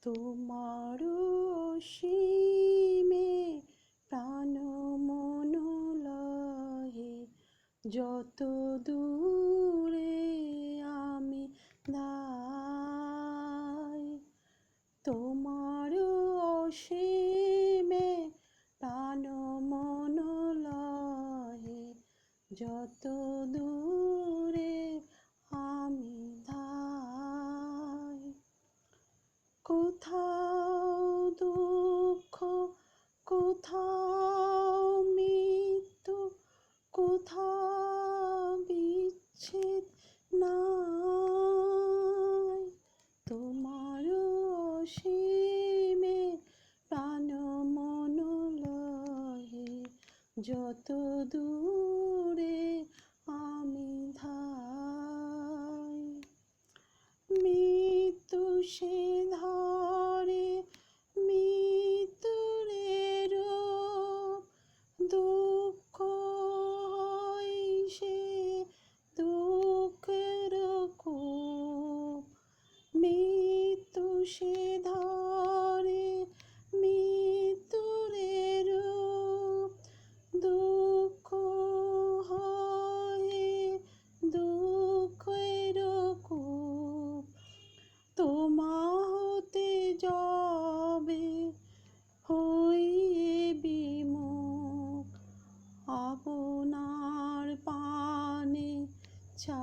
তোমার অসীমে প্রাণ মন লহে, যত দূরে আমি ধাই। তোমার অসীমে প্রাণ মন লহে, যত দূরে আমি ধাই। কোথাও দুঃখ, কোথাও মৃত্যু, কোথাও বিচ্ছেদ নাই। তোমার অসীমে প্রাণ মন লহে, যত দূরে আমি ধাই। মৃত্যু সে ধরে মৃত্যুর রূপ, দুঃখ হয় সে দুঃখের কূপ। মৃত্যু সে ধরে মৃত্যুর রূপ, দুঃখ হয় দুঃখের কূপ। তোমা হতে যবে হইয়ে বিমুখ, আপনার পানে চাই।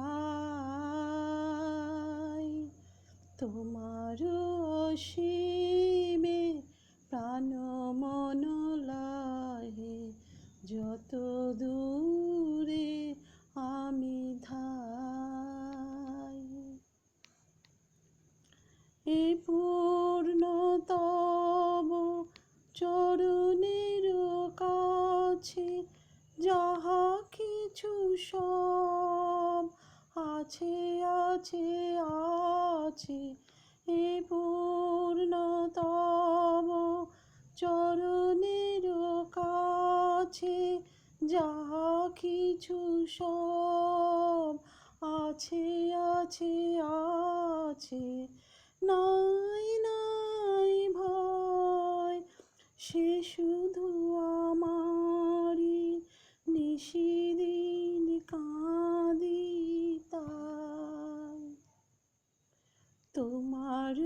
তোমার অসীমে প্রাণ মন লহে, যত দূরে আমি ধাই। এ পূর্ণ তব চরণের কাছে, যাহা কিছু সব আছে আছে আছে। এ পূর্ণ তব চরণের কাছে, যাহা কিছু সব আছে আছে আছে। নাই নাই ভয়, সে শুধু আমারই, নিশিদিন কাঁদি তাই। তোমার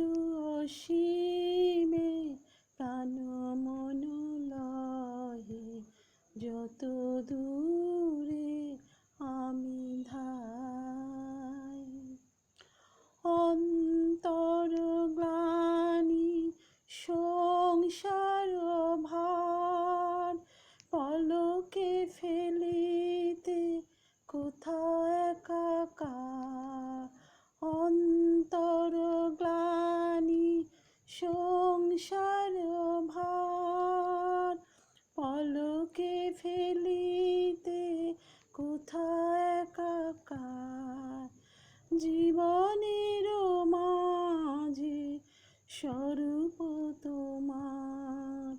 অসীমে প্রাণ মন লহে, যত দূরে আমি ধাই। অন্তর গ্লানি সংসার ভার, পলকে ফেলিতে কোথাও একাকার। অন্তর গ্লানি সংসার ভার, পলকে ফেলিতে কোথাও একাকার। জীবনের মাঝে স্বরূপ তোমার,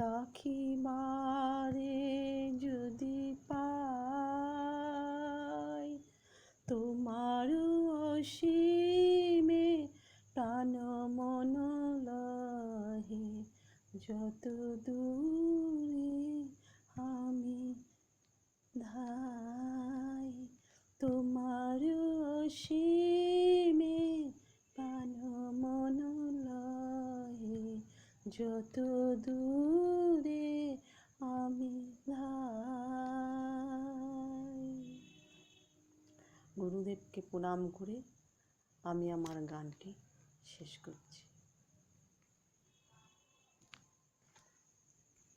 রাখিবারে যদি পাই। তোমার অসীমে প্রাণ মন লহে, যত দূরে আমি ধাই। তোমার অসীমে প্রাণ মন লহে, যত দূরে আমি ধাই। গুরুদেবকে প্রণাম করে আমি আমার গানটি শেষ করছি।